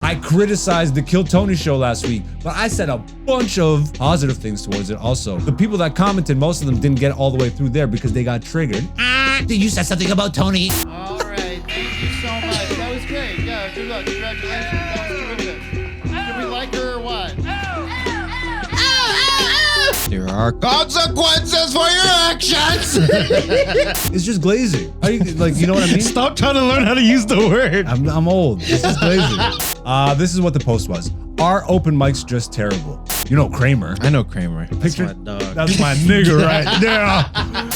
I criticized the Kill Tony show last week, but I said a bunch of positive things towards it also. The people that commented, most of them didn't get all the way through there because they got triggered. You said something about Tony. All right, thank you so much. That was great. Yeah, good luck. Congratulations. That was terrific. Did we like her or what? There are consequences for your actions. It's just glazing. How you, like, you know what I mean? Stop trying to learn how to use the word. I'm old. This is glazing. This is what the post was. Are open mics just terrible? You know Kramer. I know Kramer. Picture, That's my dog. That's my nigga right there.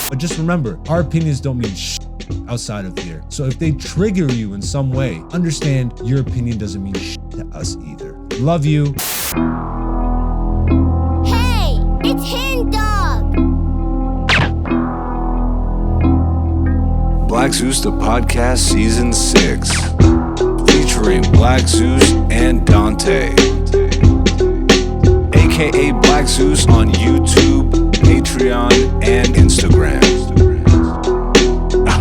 But just remember, our opinions don't mean shit outside of here. So if they trigger you in some way, understand your opinion doesn't mean shit to us either. Love you. Hey, it's Hen Dog. Black Zeus the Podcast Season 6, featuring Black Zeus and Dante, aka Black Zeus on YouTube, Patreon, and Instagram.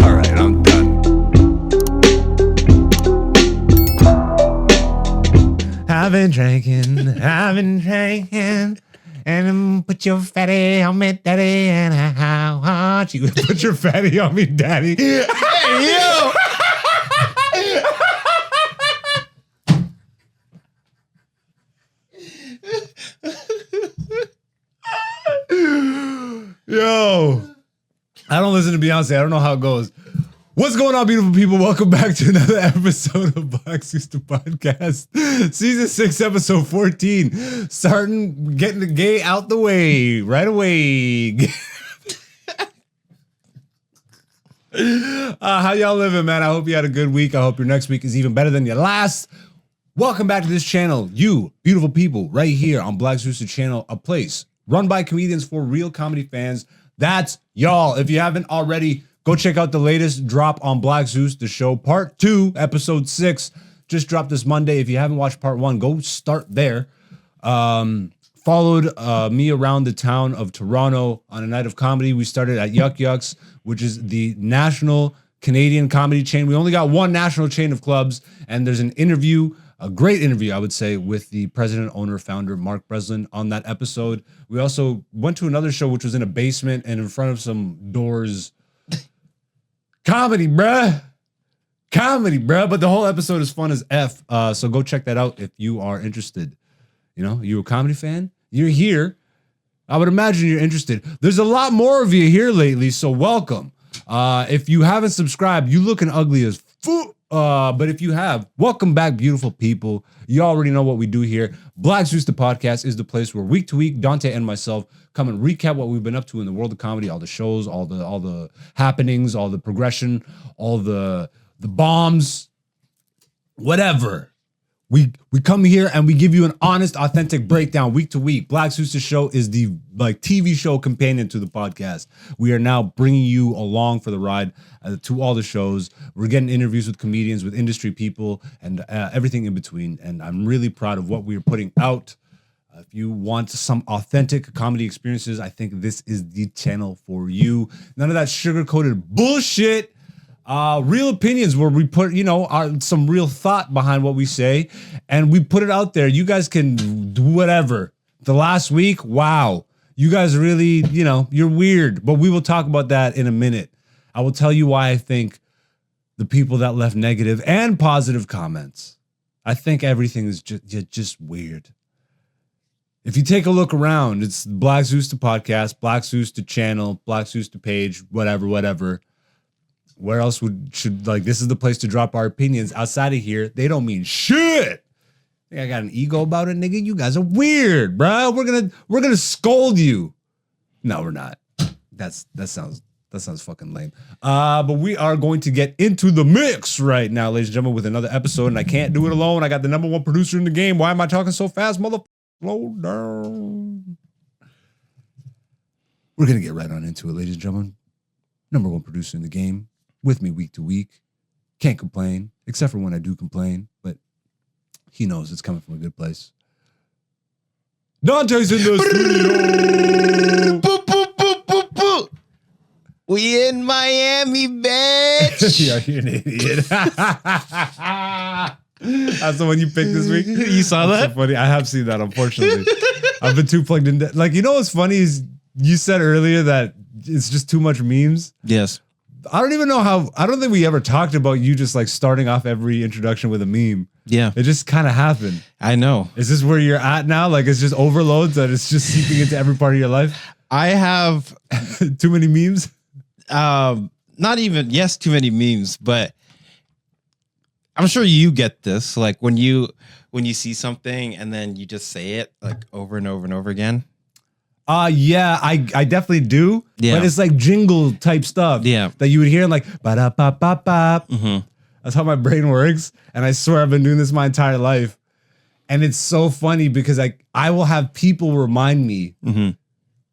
Alright, I'm done. I've been drinking, and put your fatty on me, daddy, and I want you. Put your fatty on me, daddy. Hey, yo! Yo, I don't listen to Beyonce. I don't know how it goes. What's going on, beautiful people? Welcome back to another episode of Black Zeus the Podcast. Season 6, episode 14. Starting, getting the gay out the way. Right away. How y'all living, man? I hope you had a good week. I hope your next week is even better than your last. Welcome back to this channel. You, beautiful people, right here on Black Zeus the channel, a place run by comedians for real comedy fans. That's y'all. If you haven't already, go check out the latest drop on Black Zeus, the show. Part 2, episode 6, just dropped this Monday. If you haven't watched part 1, go start there. Followed me around the town of Toronto on a night of comedy. We started at Yuck Yucks, which is the national Canadian comedy chain. We only got one national chain of clubs, and there's an interview, a great interview, I would say, with the president, owner, founder, Mark Breslin on that episode. We also went to another show, which was in a basement and in front of some doors. Comedy, bruh. But the whole episode is fun as F. So go check that out if you are interested. You know, you're a comedy fan, you're here. I would imagine you're interested. There's a lot more of you here lately, so welcome. If you haven't subscribed, you looking ugly as fuck. But if you have, welcome back, beautiful people. You already know what we do here. Black Zeus the Podcast is the place where week to week, Dante and myself come and recap what we've been up to in the world of comedy, all the shows, all the happenings, all the progression, all the bombs, whatever. We come here and we give you an honest, authentic breakdown week to week. Black Zeus show is the TV show companion to the podcast. We are now bringing you along for the ride to all the shows. We're getting interviews with comedians, with industry people, and everything in between. And I'm really proud of what we are putting out. If you want some authentic comedy experiences, I think this is the channel for you. None of that sugar-coated bullshit. Real opinions where we put, some real thought behind what we say, and we put it out there. You guys can do whatever. The last week, wow, you guys really, you're weird, but we will talk about that in a minute. I will tell you why I think the people that left negative and positive comments, I think everything is just weird. If you take a look around, it's Black Zeus the Podcast, Black Zeus the channel, Black Zeus the page, whatever. Where else this is the place to drop our opinions. Outside of here, they don't mean shit. Think I got an ego about it, nigga? You guys are weird, bro. We're gonna scold you. No, we're not. That sounds fucking lame. But we are going to get into the mix right now, ladies and gentlemen, with another episode, and I can't do it alone. I got the number one producer in the game. Why am I talking so fast, motherfucker? Slow down. We're gonna get right on into it, ladies and gentlemen. Number one producer in the game. With me week to week. Can't complain, except for when I do complain, but he knows it's coming from a good place. Dante's in the studio. Boop, boop, boop, boop, boop. We in Miami, bitch. Yeah, you're an idiot. That's the one you picked this week. You saw That's that? so funny. I have seen that, unfortunately. I've been too plugged in. Like, you know what's funny is you said earlier that it's just too much memes. Yes. I don't even know how. I don't think we ever talked about you just like starting off every introduction with a meme. Yeah. It just kind of happened. I know. Is this where you're at now? Like it's just overloads that it's just seeping into every part of your life? I have Too many memes? not even, yes, too many memes, but I'm sure you get this. Like when you see something and then you just say it like over and over and over again. Yeah, I definitely do. Yeah. But it's like jingle type stuff. Yeah. That you would hear like ba-da-ba-ba-ba. Mm-hmm. That's how my brain works. And I swear I've been doing this my entire life. And it's so funny because I will have people remind me. Mm-hmm.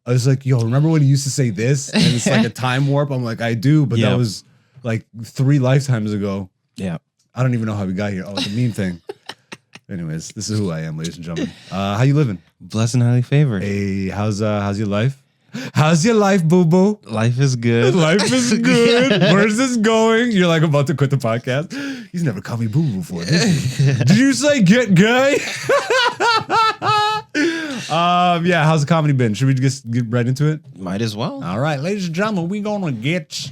I was like, yo, remember when you used to say this? And it's like a time warp. I'm like, I do, but that was like 3 lifetimes ago. Yeah. I don't even know how we got here. Oh, it's a meme thing. Anyways, this is who I am, ladies and gentlemen. How you living? Blessed and highly favored. Hey, how's your life? How's your life, boo-boo? Life is good. Life is good. Where's this going? You're like about to quit the podcast. He's never called me boo-boo before. Did you say get gay? Yeah, how's the comedy been? Should we just get right into it? Might as well. All right, ladies and gentlemen, we're gonna get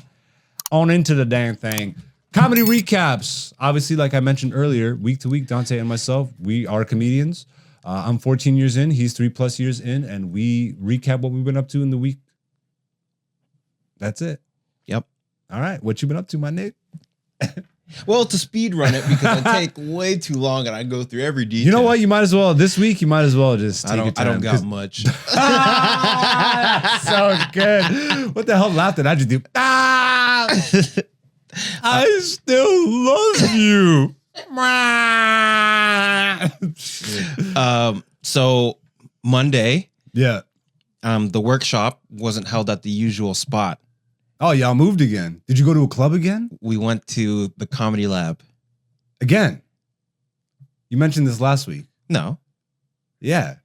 on into the damn thing. Comedy recaps. Obviously, like I mentioned earlier, week to week, Dante and myself, we are comedians. I'm 14 years in, he's 3+ years in, and we recap what we've been up to in the week. That's it. Yep. All right, what you been up to, my Nick? Well, to speed run it because I take way too long and I go through every detail. You know what? You might as well this week. You might as well just take your time. I don't got much. So good. What the hell laugh did I just do? I still love you. So Monday, Yeah. the workshop wasn't held at the usual spot. Oh, y'all moved again. Did you go to a club again? We went to the Comedy Lab. Again. You mentioned this last week. No. Yeah.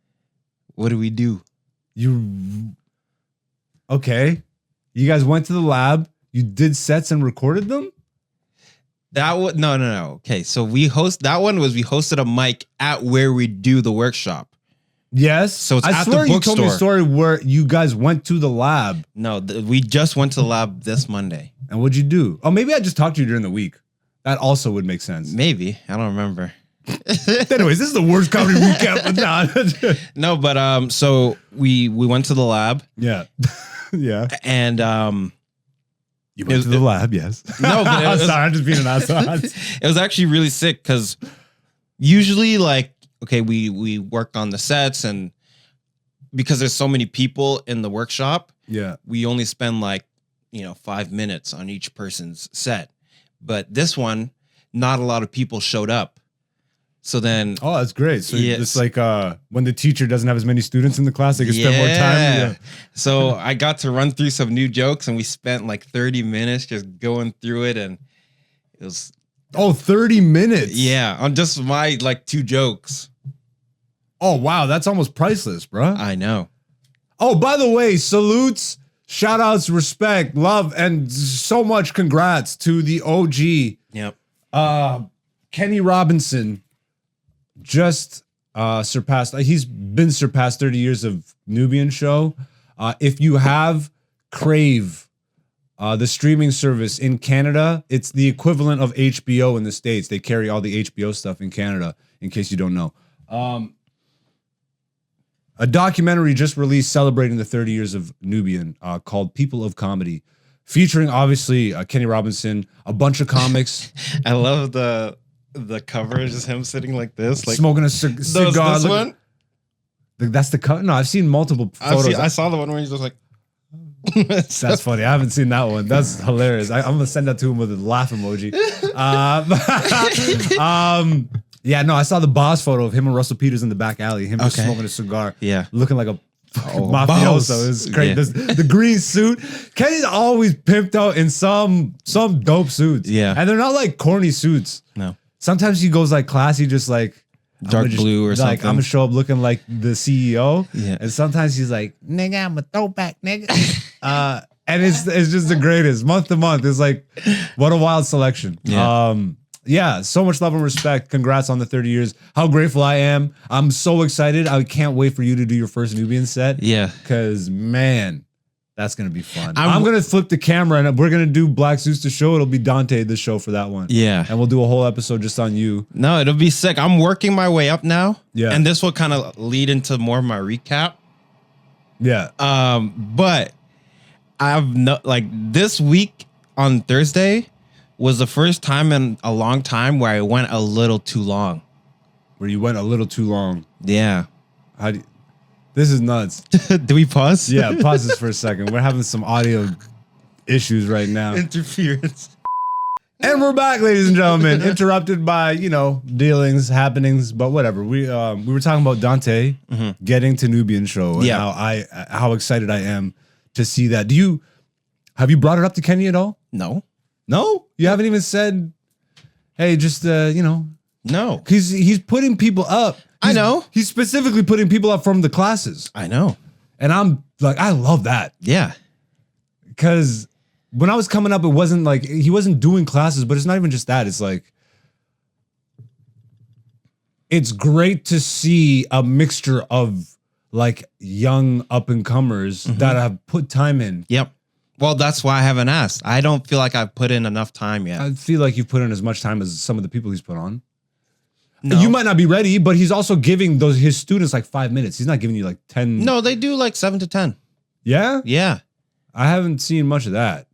What do we do? Okay. You guys went to the lab. You did sets and recorded them? No. Okay, so we hosted a mic at where we do the workshop. Yes. So it's I at swear the you told me a bookstore. story where you guys went to the lab. No, we just went to the lab this Monday. And what'd you do? Oh, maybe I just talked to you during the week. That also would make sense. Maybe. I don't remember. Anyways, this is the worst comedy recap. No, but so we went to the lab. Yeah. Yeah. And You went to the lab, yes. No, but it was, sorry, I'm just being an asshole. it was actually really sick because usually, like, okay, we work on the sets, and because there's so many people in the workshop, Yeah. we only spend like 5 minutes on each person's set. But this one, not a lot of people showed up. So then, Oh, that's great. So Yes. it's like when the teacher doesn't have as many students in the class, they can spend more time. Yeah. So I got to run through some new jokes, and we spent like 30 minutes just going through it, and it was Oh, 30 minutes. on just my like 2 jokes. Oh, wow. That's almost priceless, bro. I know. Oh, by the way, salutes, shout outs, respect, love, and so much congrats to the OG. Yep. Kenny Robinson just surpassed, he's been surpassed 30 years of Nubian show. If you have Crave, the streaming service in Canada, it's the equivalent of HBO in the States. They carry all the HBO stuff in Canada, in case you don't know. A documentary just released celebrating the 30 years of Nubian called People of Comedy, featuring obviously Kenny Robinson, a bunch of comics. I love the cover is just him sitting like this, like smoking a cigar. This one? That's the cut. No, I've seen multiple photos. I saw the one where he's just like. That's funny. I haven't seen that one. That's hilarious. I'm gonna send that to him with a laugh emoji. Yeah, no, I saw the boss photo of him and Russell Peters in the back alley. Him just Okay. smoking a cigar. Yeah. looking like a Oh, mafioso. boss. It's great. Yeah. The green suit. Kenny's always pimped out in some dope suits. Yeah. and they're not like corny suits. No. Sometimes he goes like classy, just like Dark blue or like, something. I'm gonna show up looking like the CEO. Yeah. And sometimes he's like, nigga, I'm a throwback, nigga. And it's just the greatest. Month to month, it's like, what a wild selection. Yeah. Yeah, so much love and respect. Congrats on the 30 years. How grateful I am. I'm so excited. I can't wait for you to do your first Nubian set. Yeah. Because, man, that's going to be fun. I'm I'm going to flip the camera and we're going to do Black Zeus the show. It'll be Dante the show for that one. Yeah. And we'll do a whole episode just on you. No, it'll be sick. I'm working my way up now. Yeah. And this will kind of lead into more of my recap. Yeah. But I've this week on Thursday was the first time in a long time where I went a little too long. Where you went a little too long. Yeah. This is nuts. Do we pause? Yeah, pause this for a second. We're having some audio issues right now. Interference. And we're back, ladies and gentlemen. Interrupted by, dealings, happenings, but whatever. We were talking about Dante getting to Nubian show and how excited I am to see that. Have you brought it up to Kenny at all? No. No? You haven't even said, hey, just No. he's putting people up. I know. He's specifically putting people up from the classes. I know. And I'm like, I love that. Yeah. Because when I was coming up, it wasn't like he wasn't doing classes, but it's not even just that. It's like, it's great to see a mixture of like young up and comers that have put time in. Yep. Well, that's why I haven't asked. I don't feel like I've put in enough time yet. I feel like you've put in as much time as some of the people he's put on. No. You might not be ready, but he's also giving his students like 5 minutes. He's not giving you like 10. No, they do like 7 to 10. Yeah? Yeah. I haven't seen much of that.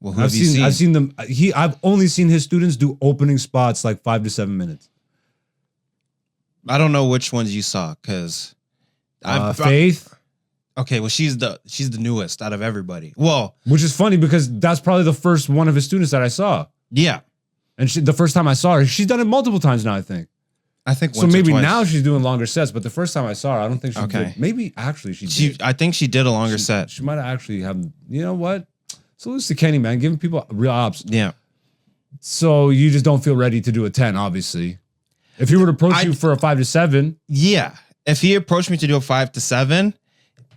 Well, who have you seen? I've seen them. I've only seen his students do opening spots like 5 to 7 minutes. I don't know which ones you saw because Faith. Okay, well, she's the newest out of everybody. Well, Which is funny because that's probably the first one of his students that I saw. yeah, And the first time I saw her, she's done it multiple times now, I think. I think So once or maybe twice. now she's doing longer sets, but the first time I saw her, I don't think she Okay. did. Maybe actually she She, did. I think she did a longer set. She might have actually have, you know what? Salute to Kenny, man. Giving people real ops. Yeah, So you just don't feel ready to do a 10, obviously. If he were to approach you for a 5 to 7, yeah. If he approached me to do a 5 to 7,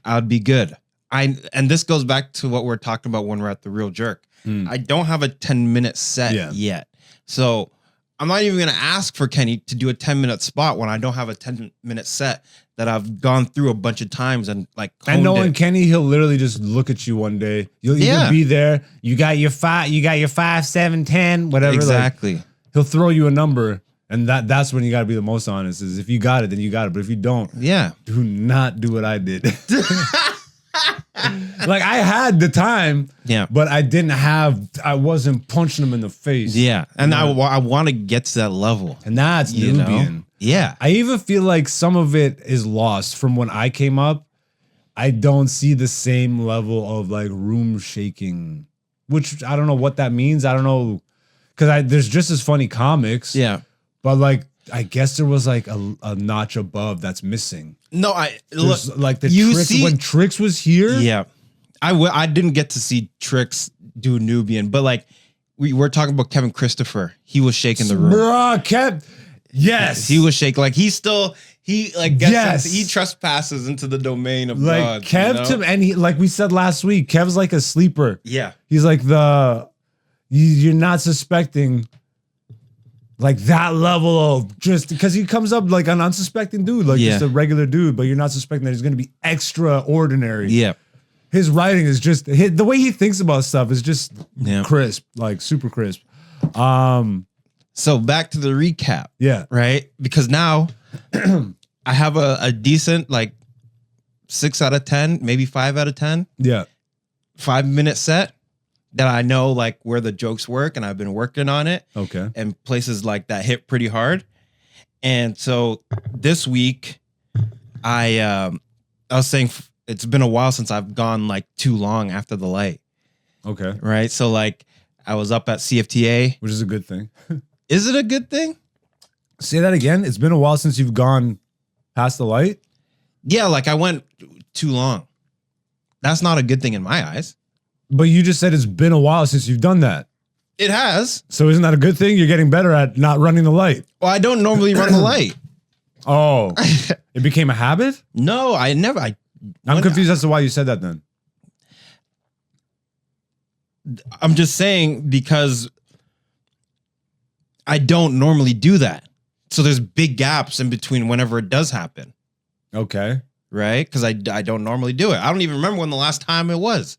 I'd be good. And this goes back to what we're talking about when we're at the Real Jerk. I don't have a 10-minute set yet, so I'm not even gonna ask for Kenny to do a 10-minute spot when I don't have a 10-minute set that I've gone through a bunch of times and like. and knowing Kenny, he'll literally just look at you one day. You'll either be there. You got your 5, 7, 10, whatever. Exactly. Like, he'll throw you a number, and that's when you got to be the most honest. Is if you got it, then you got it. But if you don't, do not do what I did. Like I had the time, but I wasn't punching him in the face. Yeah, and I want to get to that level, and that's Nubian. Yeah, I even feel like some of it is lost from when I came up. I don't see the same level of like room shaking, which I don't know what that means. I don't know, because there's just as funny comics. Yeah, but like I guess there was like a notch above that's missing. No, There's, look like the you Tricks, see when Tricks was here. Yeah, I didn't get to see Tricks do Nubian, but like we're talking about Kevin Christopher. He was shaking the room. Bruh, Kev. Yes, he was shaking. Like he gets he trespasses into the domain of like God. Kev and he, like we said last week, Kev's like a sleeper. Yeah, he's like you're not suspecting like that level of just because he comes up like an unsuspecting dude, like just a regular dude, but you're not suspecting that he's going to be extraordinary. Yeah, his writing is just the way he thinks about stuff is just crisp, like super crisp. So back to the recap. Yeah. Right? Because now I have a decent like 6 out of 10, maybe 5 out of 10. Yeah. 5-minute set that I know like where the jokes work and I've been working on it. Okay. And places like that hit pretty hard. And so this week I was saying it's been a while since I've gone like too long after the light. Okay. Right? So like I was up at CFTA. Which is a good thing. Is it a good thing? Say that again. It's been a while since you've gone past the light. Yeah, like I went too long. That's not a good thing in my eyes. But you just said it's been a while since you've done that. It has. So isn't that a good thing? You're getting better at not running the light. Well, I don't normally run the light. Oh, it became a habit? No, I never. I'm confused as to why you said that then. I'm just saying because I don't normally do that. So there's big gaps in between whenever it does happen. Okay. Right? Because I don't normally do it. I don't even remember when the last time it was.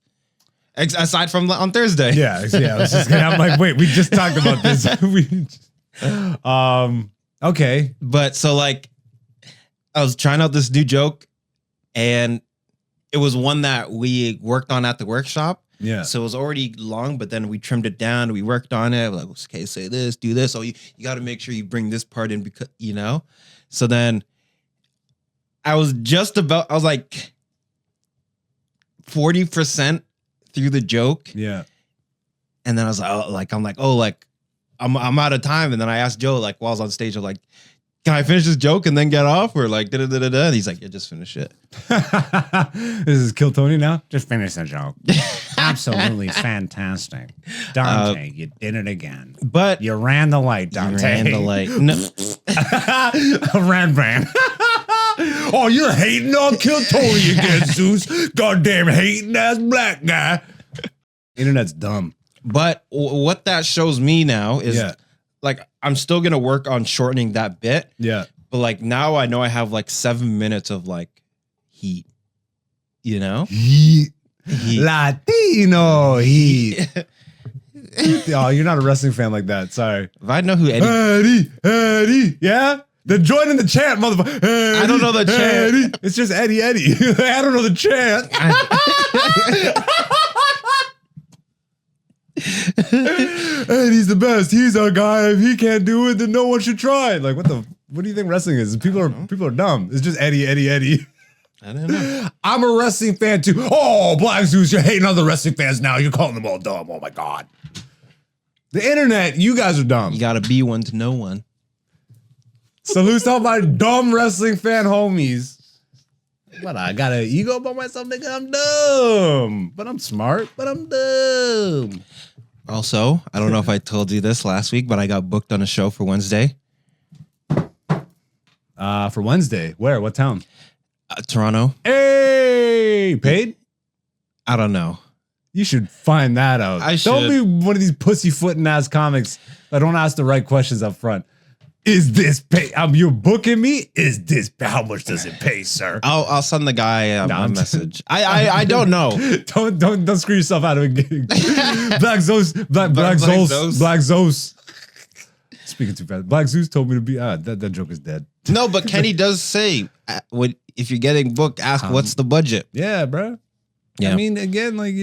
Aside from on Thursday. Yeah. I was just I'm like, wait, we just talked about this. Okay. But so like, I was trying out this new joke, and it was one that we worked on at the workshop. Yeah. So it was already long, but then we trimmed it down. We worked on it. Like, okay, say this, do this. Oh, you got to make sure you bring this part in because, So then I was like 40% through the joke. Yeah. And then I was like, I'm out of time. And then I asked Joe, like, while I was on stage, I'm like, can I finish this joke and then get off? Or like, da-da-da-da-da. And he's like, yeah, just finish it. This is Kill Tony now? Just finish the joke. Absolutely fantastic. Dante, you did it again. But You ran the light, Dante. ran the light. No. Ran brand. Oh, you're hating on Kill Tony again, Zeus. Goddamn hating ass black guy. Internet's dumb. But what that shows me now is like, I'm still going to work on shortening that bit. Yeah. But like now I know I have like 7 minutes of like heat, Heat. Latino heat. Oh, you're not a wrestling fan like that. Sorry. If I know who Eddie. Eddie. Yeah? Then join in the chant, motherfucker. I don't know the chant. Eddie. It's just Eddie. I don't know the chant. Eddie's the best. He's our guy. If he can't do it, then no one should try. Like, what do you think wrestling is? People are dumb. It's just Eddie. I don't know. I'm a wrestling fan too. Oh, Black Zeus, you're hating on the wrestling fans now. You're calling them all dumb. Oh my God. The internet, you guys are dumb. You got to be one to know one. Salute to all my dumb wrestling fan homies. But I got an ego about myself, nigga. I'm dumb. But I'm smart, but I'm dumb. Also, I don't know if I told you this last week, but I got booked on a show for Wednesday. For Wednesday. Where? What town? Toronto. Hey, paid? I don't know. You should find that out. I Don't should. be one of these pussyfooting ass comics that don't ask the right questions up front. Is this pay? You're booking me? Is this how much does it pay, sir? I'll send the guy a I'm- message. I don't know. Don't screw yourself out of a gig. Black Zeus, Black Zeus. Zeus, Black Zeus. Speaking too fast. Black Zeus told me to be. That joke is dead. No, but Kenny does say, if you're getting booked, ask what's the budget. Yeah, bro. Yeah. I mean, again, like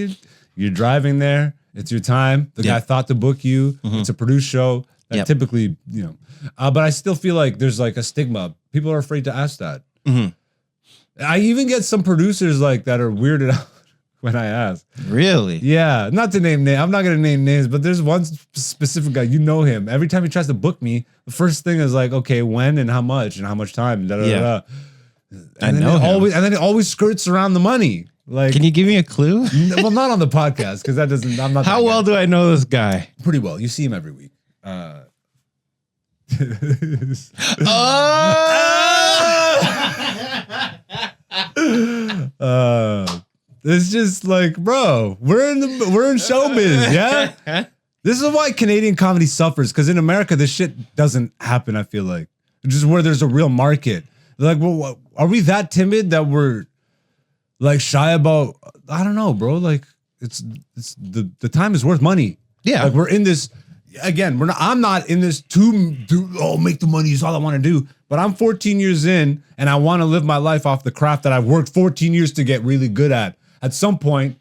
you're driving there. It's your time. The guy thought to book you. It's a produced show. That typically, but I still feel like there's like a stigma. People are afraid to ask that. I even get some producers like that are weirded out when I ask. Really? Yeah, not to name names. I'm not gonna name names, but there's one specific guy. You know him. Every time he tries to book me, the first thing is like, okay, when and how much and how much time. Da, da, da, da. I know him. And then it always skirts around the money. Like, Can you give me a clue? well, not on the podcast because that doesn't. I'm not. How that well guy. do I know this guy? Pretty well. You see him every week. It's just like, bro, we're in showbiz, yeah. This is why Canadian comedy suffers, because in America this shit doesn't happen. I feel like just where there's a real market. Like, well, are we that timid that we're like shy about? I don't know, bro. Like, it's the time is worth money. Yeah. Like, we're in this. Again, I'm not in this to make the money is all I want to do. But I'm 14 years in and I want to live my life off the craft that I've worked 14 years to get really good at. At some point,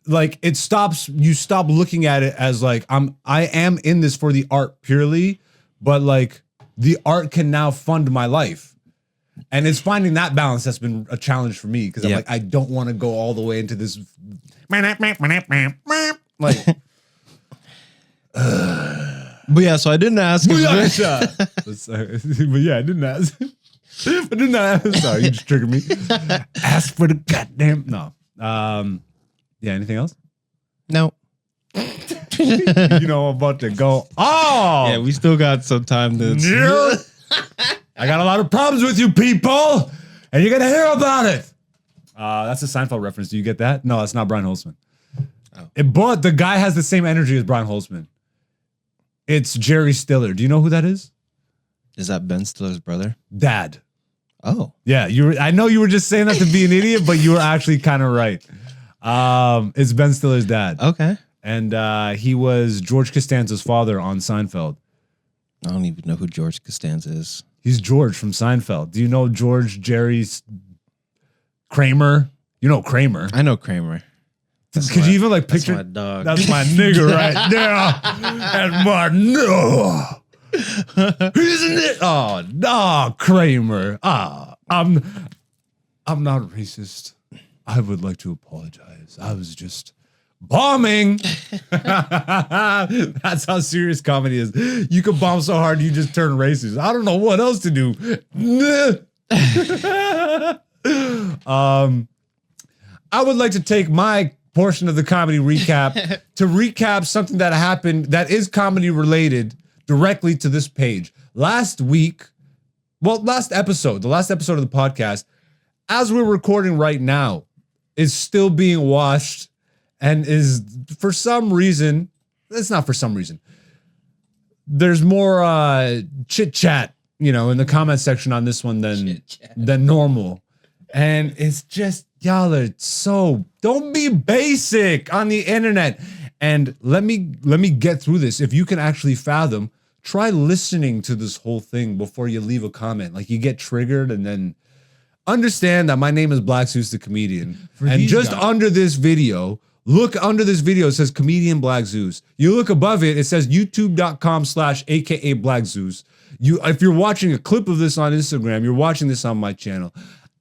like you stop looking at it as like I am in this for the art purely, but like the art can now fund my life. And it's finding that balance that's been a challenge for me because I'm like, I don't want to go all the way into this like But yeah, so I didn't ask him. but yeah, I didn't ask. I didn't ask. Sorry, you just triggered me. Ask for the goddamn no. Yeah. Anything else? No. You know I'm about to go. Oh, Yeah, we still got some time to. yeah. I got a lot of problems with you people, and you're gonna hear about it. That's a Seinfeld reference. Do you get that? No, that's not Brian Holtzman. But the guy has the same energy as Brian Holtzman. It's Jerry Stiller. Do you know who that is? Is that Ben Stiller's brother? Dad. Oh. Yeah, I know you were just saying that to be an idiot, but you were actually kind of right. It's Ben Stiller's dad. Okay. And he was George Costanza's father on Seinfeld. I don't even know who George Costanza is. He's George from Seinfeld. Do you know George Jerry's Kramer? You know Kramer. I know Kramer. Could you even like picture? That's my dog. That's my nigga right there. That's my nigga. Isn't it? Oh, no, Kramer. I'm not racist. I would like to apologize. I was just bombing. That's how serious comedy is. You can bomb so hard you just turn racist. I don't know what else to do. I would like to take my portion of the comedy recap to recap something that happened that is comedy related directly to this page. Last episode, the last episode of the podcast, as we're recording right now, is still being watched and is for some reason, it's not for some reason. There's more chit chat, in the comment section on this one than normal. And it's just, y'all are so, don't be basic on the internet. And let me get through this. If you can actually fathom, try listening to this whole thing before you leave a comment. Like you get triggered and then understand that my name is Black Zeus the comedian. And just under this video, look under this video, it says comedian Black Zeus. You look above it, it says youtube.com/aka Black Zeus. If you're watching a clip of this on Instagram, you're watching this on my channel.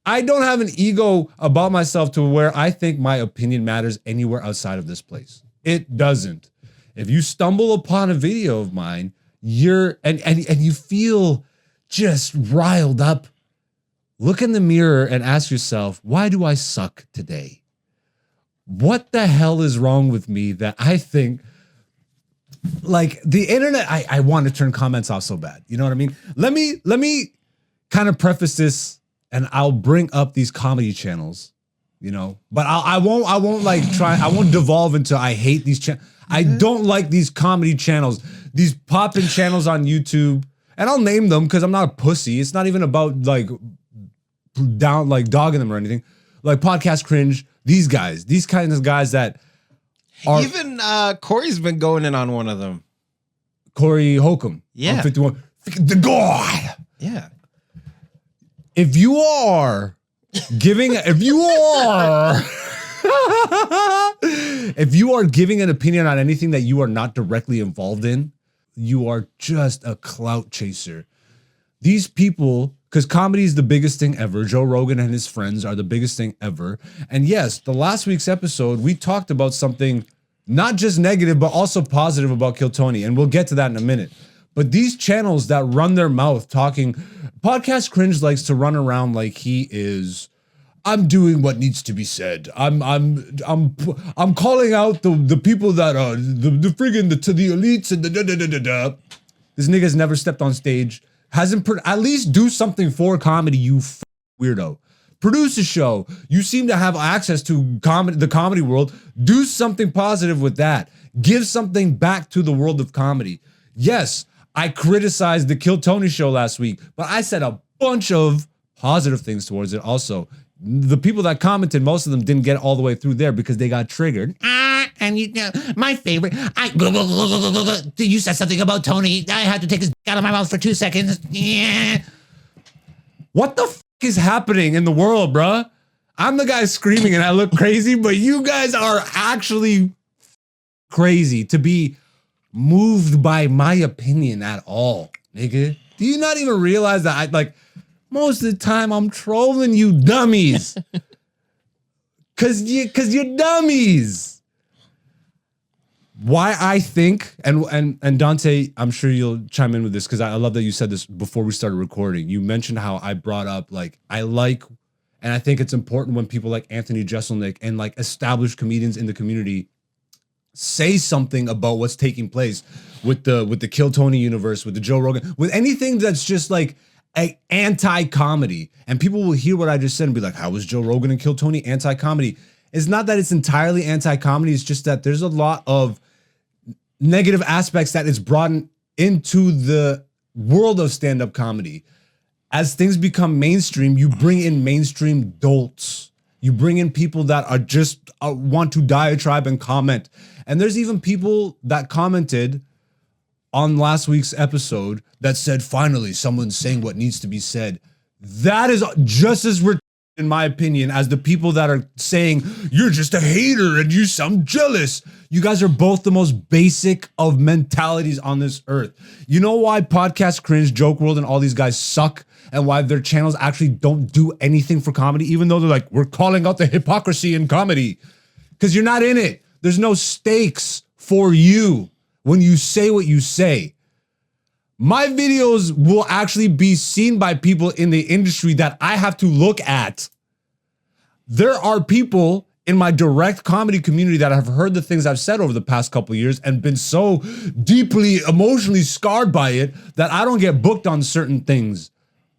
I don't have an ego about myself to where I think my opinion matters anywhere outside of this place. It doesn't. If you stumble upon a video of mine, and you feel just riled up, look in the mirror and ask yourself, why do I suck today? What the hell is wrong with me that I think, like the internet, I want to turn comments off so bad. You know what I mean? Let me kind of preface this. And I'll bring up these comedy channels, but I won't devolve into I hate these channels. I don't like these comedy channels, these poppin' channels on YouTube, and I'll name them because I'm not a pussy. It's not even about dogging them or anything. Like Podcast Cringe, these kinds of guys that are even Corey's been going in on one of them. Corey Holcomb, yeah, 51, the God, yeah. If you are giving an opinion on anything that you are not directly involved in, you are just a clout chaser. These people, because comedy is the biggest thing ever. Joe Rogan and his friends are the biggest thing ever. And yes, the last week's episode, we talked about something not just negative, but also positive about Kill Tony. And we'll get to that in a minute. But these channels that run their mouth talking, Podcast Cringe likes to run around like he is, I'm doing what needs to be said. I'm calling out the people that are the elites and the da. This nigga's never stepped on stage. At least do something for comedy, you weirdo. Produce a show. You seem to have access to the comedy world. Do something positive with that. Give something back to the world of comedy. Yes, I criticized the Kill Tony show last week, but I said a bunch of positive things towards it also. The people that commented, most of them didn't get all the way through there because they got triggered. And my favorite, you said something about Tony. I had to take his out of my mouth for 2 seconds. Yeah. What the is happening in the world, bruh? I'm the guy screaming and I look crazy, but you guys are actually crazy to be moved by my opinion at all, nigga. Do you not even realize that most of the time I'm trolling you dummies? Cause you're dummies. Why I think, and Dante, I'm sure you'll chime in with this because I love that you said this before we started recording. You mentioned how I brought up and I think it's important when people like Anthony Jeselnik and established comedians in the community say something about what's taking place with the Kill Tony universe, with the Joe Rogan, with anything that's just like a anti-comedy. And people will hear what I just said and be like, how is Joe Rogan and Kill Tony anti-comedy? It's not that it's entirely anti-comedy. It's just that there's a lot of negative aspects that it's brought into the world of stand-up comedy. As things become mainstream, you bring in mainstream dolts. You bring in people that are just want to diatribe and comment. And there's even people that commented on last week's episode that said, finally, someone's saying what needs to be said. That is just as retarded, in my opinion, as the people that are saying, you're just a hater and you sound jealous. You guys are both the most basic of mentalities on this earth. You know why Podcast Cringe, Joke World, and all these guys suck, and why their channels actually don't do anything for comedy, even though they're like, we're calling out the hypocrisy in comedy? Because you're not in it. There's no stakes for you when you say what you say. My videos will actually be seen by people in the industry that I have to look at. There are people in my direct comedy community that have heard the things I've said over the past couple of years and been so deeply emotionally scarred by it that I don't get booked on certain things.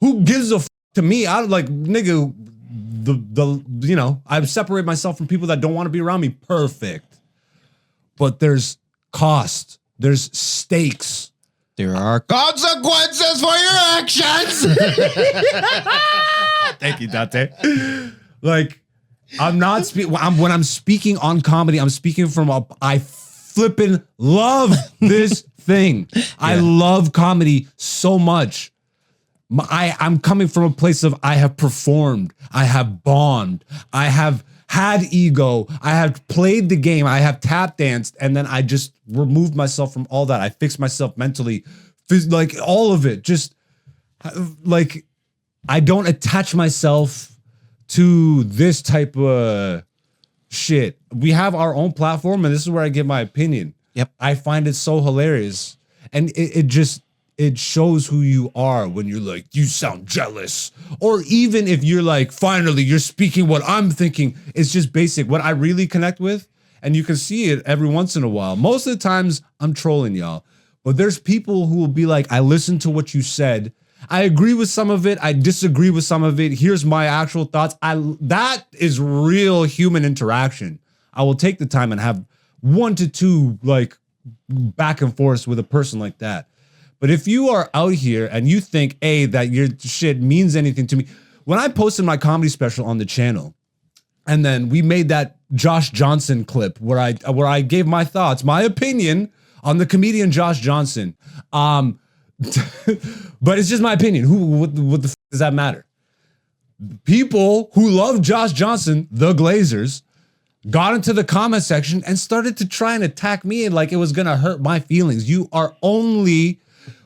Who gives a f to me? I like, nigga, you know, I separate myself from people that don't want to be around me. Perfect. But there's cost. There's stakes. There are consequences for your actions. Thank you, Dante. Like, I'm not speaking when I'm speaking on comedy, I'm speaking from I flippin' love this thing. Yeah. I love comedy so much. I'm coming from a place of I have performed, I have bombed, I have had ego, I have played the game, I have tap danced, and then I just removed myself from all that. I fixed myself mentally, like all of it. Just like I don't attach myself to this type of shit. We have our own platform, and this is where I give my opinion. Yep. I find it so hilarious, and it shows who you are when you're like, you sound jealous. Or even if you're like, finally, you're speaking what I'm thinking. It's just basic. What I really connect with, and you can see it every once in a while. Most of the times, I'm trolling y'all. But there's people who will be like, I listened to what you said. I agree with some of it. I disagree with some of it. Here's my actual thoughts. That is real human interaction. I will take the time and have 1 to 2 like back and forth with a person like that. But if you are out here and you think, A, that your shit means anything to me, when I posted my comedy special on the channel, and then we made that Josh Johnson clip where I gave my thoughts, my opinion on the comedian Josh Johnson. But it's just my opinion. What the f does that matter? People who love Josh Johnson, the Glazers, got into the comment section and started to try and attack me and like it was gonna hurt my feelings. You are only...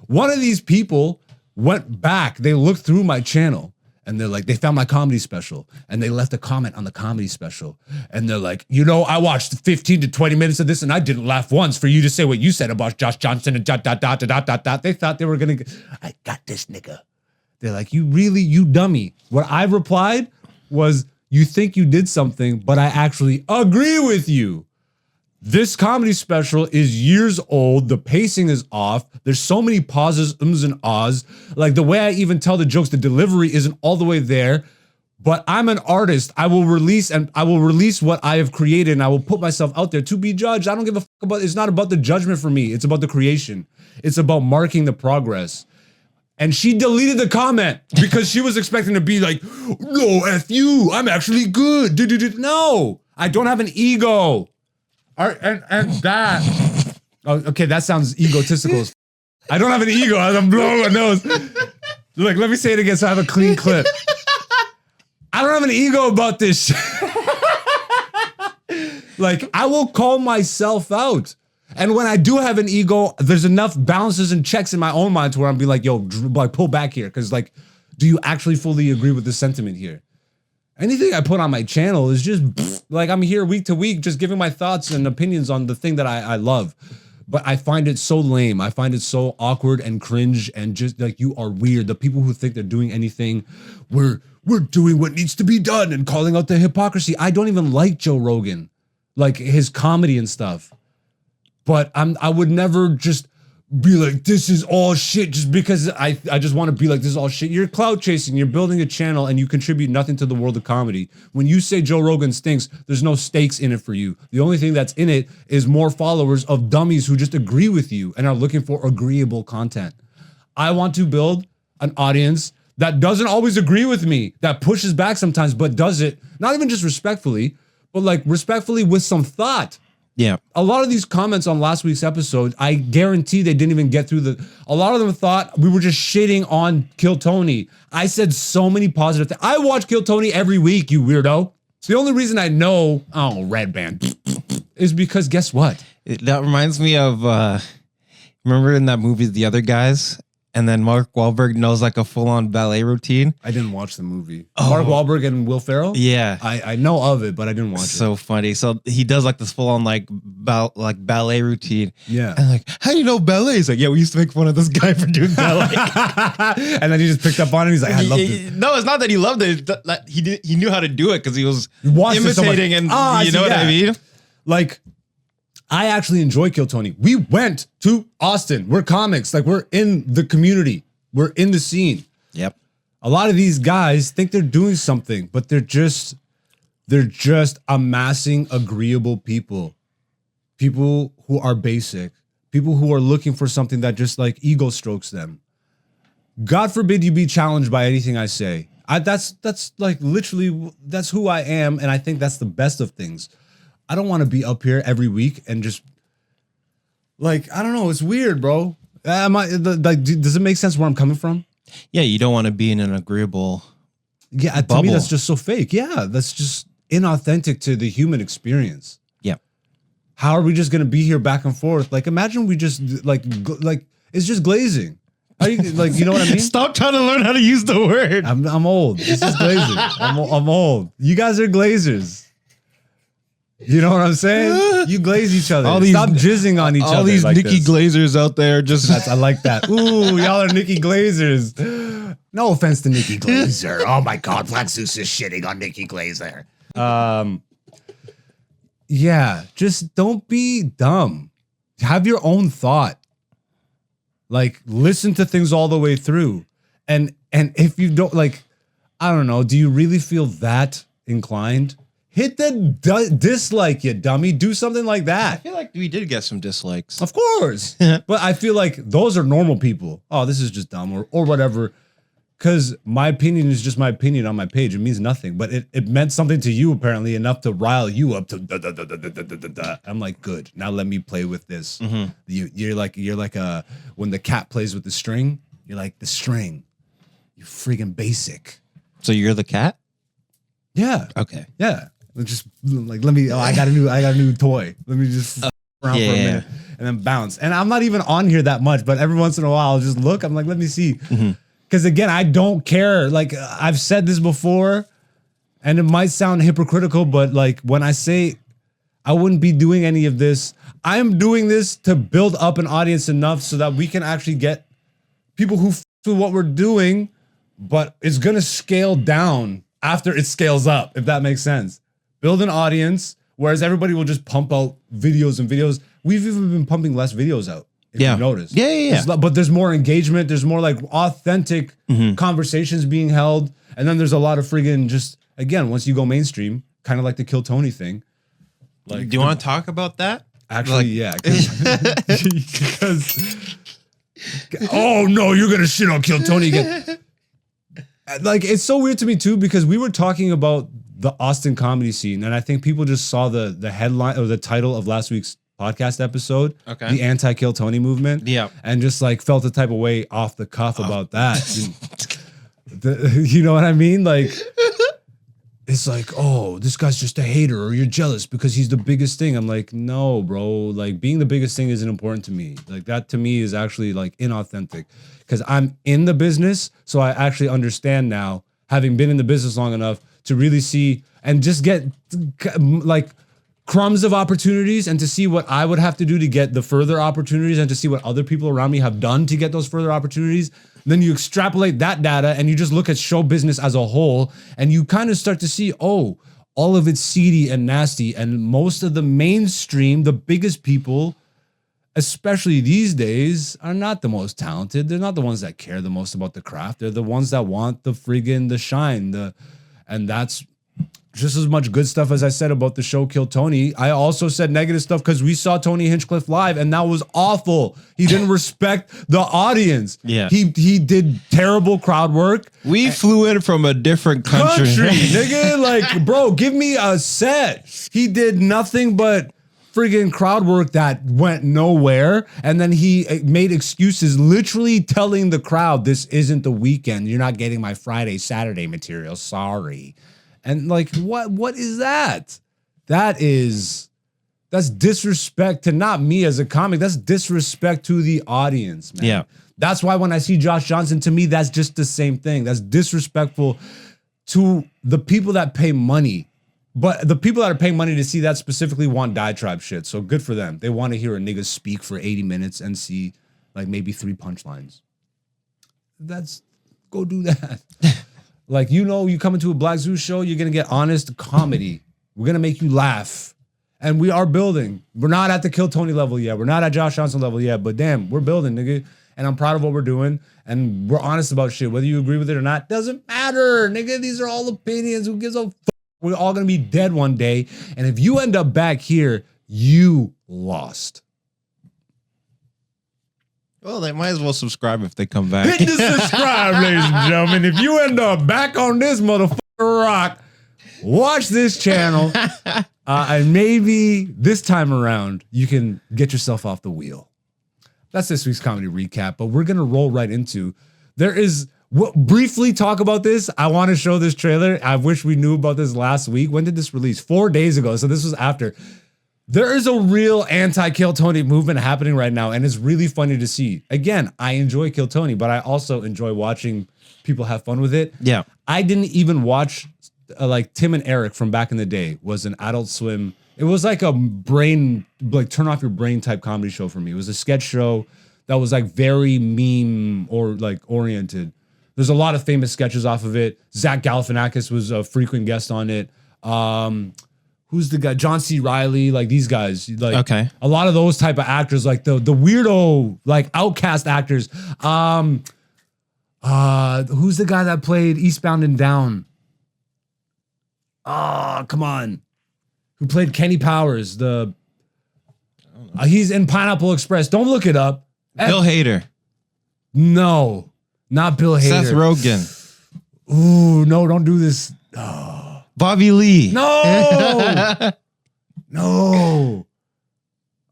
One of these people went back, they looked through my channel and they're like, they found my comedy special and they left a comment on the comedy special. And they're like, you know, I watched 15 to 20 minutes of this and I didn't laugh once for you to say what you said about Josh Johnson and dot. They thought they were gonna, I got this nigga. They're like, you dummy. What I replied was, you think you did something, but I actually agree with you. This comedy special is years old. The pacing is off. There's so many pauses, ums and ahs. Like the way I even tell the jokes, the delivery isn't all the way there. But I'm an artist. I will release what I have created, and I will put myself out there to be judged. I don't give a fuck about. It's not about the judgment for me. It's about the creation. It's about marking the progress. And she deleted the comment because she was expecting to be like, no, F you. I'm actually good. No, I don't have an ego. And that, oh, okay, that sounds egotistical. I don't have an ego. I'm blowing my nose. Look, let me say it again so I have a clean clip. I don't have an ego about this shit. Like, I will call myself out. And when I do have an ego, there's enough balances and checks in my own mind to where I'm be like, yo, like, pull back here. Because, like, do you actually fully agree with the sentiment here? Anything I put on my channel is just like I'm here week to week, just giving my thoughts and opinions on the thing that I love. But I find it so lame. I find it so awkward and cringe and just like you are weird. The people who think they're doing anything, we're doing what needs to be done and calling out the hypocrisy. I don't even like Joe Rogan, like his comedy and stuff. But I would never just be like, this is all shit just because I just want to be like, this is all shit. You're clout chasing, you're building a channel and you contribute nothing to the world of comedy. When you say Joe Rogan stinks, there's no stakes in it for you. The only thing that's in it is more followers of dummies who just agree with you and are looking for agreeable content. I want to build an audience that doesn't always agree with me, that pushes back sometimes, but does it, not even just respectfully, but like respectfully with some thought. Yeah. A lot of these comments on last week's episode, I guarantee they didn't even get through a lot of them thought we were just shitting on Kill Tony. I said so many positive things. I watch Kill Tony every week, you weirdo. The only reason I know, Red Band, is because guess what? That reminds me of, remember in that movie, The Other Guys? And then Mark Wahlberg knows like a full-on ballet routine. I didn't watch the movie. Mark Wahlberg and Will Ferrell? Yeah. I know of it, but I didn't watch it. So funny. So he does like this full-on like ballet routine. Yeah. And like, how do you know ballet? He's like, yeah, we used to make fun of this guy for doing ballet. And then he just picked up on it. He's like, I loved it. No, it's not that he loved it. Like, he knew how to do it because he was Watched it so much. imitating and I know what I mean? Like, I actually enjoy Kill Tony. We went to Austin. We're comics. Like, we're in the community. We're in the scene. Yep. A lot of these guys think they're doing something, but they're just amassing agreeable people. People who are basic. People who are looking for something that just like ego strokes them. God forbid you be challenged by anything I say. That's like literally, that's who I am. And I think that's the best of things. I don't want to be up here every week and just like, I don't know. It's weird, bro. Does it make sense where I'm coming from? Yeah, you don't want to be in an agreeable Yeah, to me, that's just so fake. Yeah, that's just inauthentic to the human experience. Yeah. How are we just going to be here back and forth? Like, imagine we just, like it's just glazing. How you, like, you know what I mean? Stop trying to learn how to use the word. I'm old. It's just glazing. I'm old. You guys are glazers. You know what I'm saying? You glaze each other. Stop jizzing on each other. All these like Nikki this. Glazers out there just... I like that. Ooh, y'all are Nikki Glazers. No offense to Nikki Glazer. Oh my God, Black Zeus is shitting on Nikki Glazer. Yeah, just don't be dumb. Have your own thought. Like, listen to things all the way through. And if you don't, like, I don't know, do you really feel that inclined? Hit the dislike, you dummy. Do something like I that. feel like we did get some dislikes. Of course. But I feel like those are normal people. Oh, this is just dumb or whatever. Because my opinion is just my opinion on my page. It means nothing. But it meant something to you, apparently, enough to rile you up to da, da, da, da, da, da, da, da. I'm like, good. Now let me play with this. Mm-hmm. You're like when the cat plays with the string, you're like, the string. You freaking basic. So you're the cat? Yeah. Okay. Yeah. Just like, let me, I got a new toy. Let me just around for a minute and then bounce. And I'm not even on here that much, but every once in a while I'll just look. I'm like, let me see. Because again, I don't care. Like, I've said this before and it might sound hypocritical, but like when I say I wouldn't be doing any of this, I'm doing this to build up an audience enough so that we can actually get people who f with what we're doing, but it's going to scale down after it scales up, if that makes sense. Build an audience, whereas everybody will just pump out videos and videos. We've even been pumping less videos out, if you notice. Yeah. But there's more engagement. There's more like authentic conversations being held. And then there's a lot of friggin' just, again, once you go mainstream, kind of like the Kill Tony thing. Like, do you want to talk about that? Actually, yeah. Because, oh no, you're going to shit on Kill Tony again. Like, it's so weird to me too, because we were talking about the Austin comedy scene, and I think people just saw the headline or the title of last week's podcast episode, the anti-Kill Tony movement, and just like felt the type of way off the cuff about that. You know what I mean? Like, it's like, oh, this guy's just a hater, or you're jealous because he's the biggest thing. I'm like, no, bro. Like, being the biggest thing isn't important to me. Like, that to me is actually like inauthentic, because I'm in the business, so I actually understand now, having been in the business long enough to really see and just get like crumbs of opportunities, and to see what I would have to do to get the further opportunities, and to see what other people around me have done to get those further opportunities. Then you extrapolate that data and you just look at show business as a whole, and you kind of start to see, oh, all of it's seedy and nasty. And most of the mainstream, the biggest people, especially these days, are not the most talented. They're not the ones that care the most about the craft. They're the ones that want the shine. And that's just as much good stuff as I said about the show Kill Tony. I also said negative stuff because we saw Tony Hinchcliffe live, and that was awful. He didn't respect the audience. Yeah. He did terrible crowd work. We flew in from a different country. Nigga. Like, bro, give me a set. He did nothing but friggin' crowd work that went nowhere. And then he made excuses, literally telling the crowd, this isn't the weekend. You're not getting my Friday, Saturday material. Sorry. And like, what is that? That's disrespect to not me as a comic. That's disrespect to the audience, man. Yeah. That's why when I see Josh Johnson, to me, that's just the same thing. That's disrespectful to the people that pay money. But the people that are paying money to see that specifically want diatribe shit. So good for them. They want to hear a nigga speak for 80 minutes and see like maybe 3 punchlines. Go do that. Like, you come into a Black Zeus show, you're going to get honest comedy. We're going to make you laugh. And we are building. We're not at the Kill Tony level yet. We're not at Josh Johnson level yet. But damn, we're building, nigga. And I'm proud of what we're doing. And we're honest about shit. Whether you agree with it or not, doesn't matter, nigga. These are all opinions. Who gives a fuck? We're all going to be dead one day. And if you end up back here, you lost. Well, they might as well subscribe if they come back. Hit the subscribe, ladies and gentlemen. If you end up back on this motherfucker rock, watch this channel. And maybe this time around, you can get yourself off the wheel. That's this week's comedy recap, but we're going to roll right into, briefly talk about this. I want to show this trailer. I wish we knew about this last week. When did this release? 4 days ago. So this was after. There is a real anti-Kill Tony movement happening right now, and it's really funny to see. Again, I enjoy Kill Tony, but I also enjoy watching people have fun with it. Yeah. I didn't even watch, like Tim and Eric from back in the day was an Adult Swim. It was like a turn off your brain type comedy show for me. It was a sketch show that was like very meme or like oriented. There's a lot of famous sketches off of it. Zach Galifianakis was a frequent guest on it. Who's the guy? John C. Reilly, like these guys. Like, okay. A lot of those type of actors, like the weirdo, like outcast actors. Who's the guy that played Eastbound and Down? Come on. Who played Kenny Powers? He's in Pineapple Express. Don't look it up. Bill Hader. No, not Bill Hader. Seth Rogen. Ooh, no, don't do this. Bobby Lee. No. No.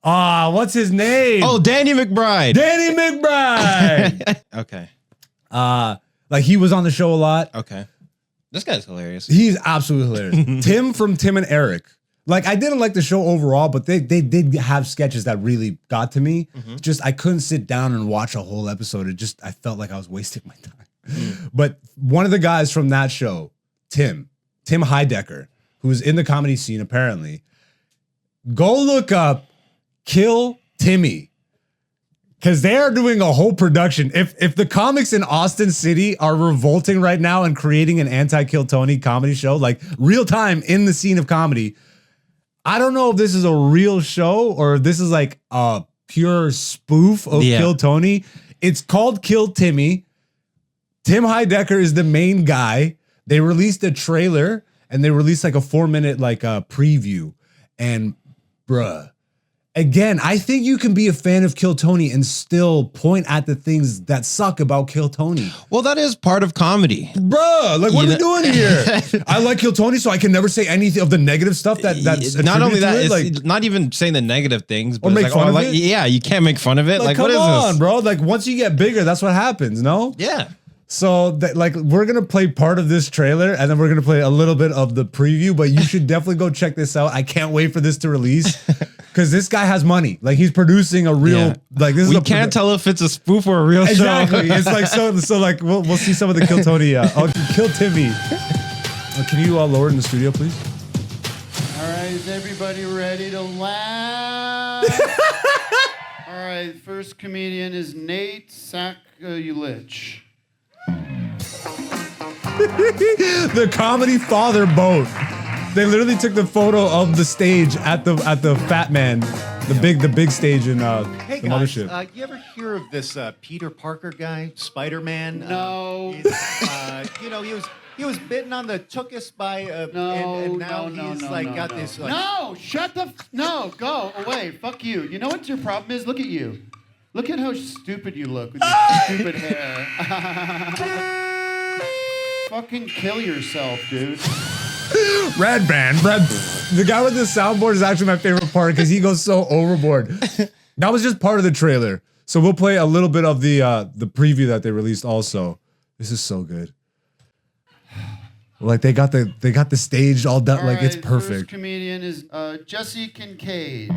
What's his name? Oh, Danny McBride. Danny McBride. Okay. Like he was on the show a lot. Okay. This guy's hilarious. He's absolutely hilarious. Tim from Tim and Eric. Like I didn't like the show overall, but they did have sketches that really got to me. Just I couldn't sit down and watch a whole episode. I felt like I was wasting my time. But one of the guys from that show, Tim Heidecker, who is in the comedy scene apparently, go look up Kill Timmy. Because they are doing a whole production. If the comics in Austin City are revolting right now and creating an anti-Kill Tony comedy show, like real time in the scene of comedy, I don't know if this is a real show or if this is like a pure spoof of Kill Tony. It's called Kill Timmy. Tim Heidecker is the main guy. They released a trailer and they released like a 4-minute like preview. And bruh, again, I think you can be a fan of Kill Tony and still point at the things that suck about Kill Tony. Well, that is part of comedy. Bruh, like what are we doing here? I like Kill Tony, so I can never say anything of the negative stuff that's not only that, it's like not even saying the negative things, but or make like, fun of like, it. Yeah, you can't make fun of it. Like come what is on, this, bro? Like once you get bigger, that's what happens. No? Yeah. So like we're gonna play part of this trailer and then we're gonna play a little bit of the preview, but you should definitely go check this out. I can't wait for this to release because this guy has money. Like he's producing a real like this. We can't tell if it's a spoof or a real show. Exactly. It's like so like we'll see some of the Kill Tony. Kill Timmy. Can you lower it in the studio, please? All right, is everybody ready to laugh? All right, first comedian is Nate Sakulich. The comedy father boat. They literally took the photo of the stage at the Fat Man, the big stage in. Hey Hey some other guys, shit. you ever hear of this Peter Parker guy, Spider-Man? No. You know, he was bitten on the tuchus by and now he's got this. Like, No, shut the. No, go away. Fuck you. You know what your problem is? Look at you. Look at how stupid you look with your stupid hair. Fucking kill yourself, dude. Red band. The guy with the soundboard is actually my favorite part because he goes so overboard. That was just part of the trailer. So we'll play a little bit of the preview that they released also. This is so good. Like they got the stage all done. Like it's First perfect. comedian is Jesse Kincaid.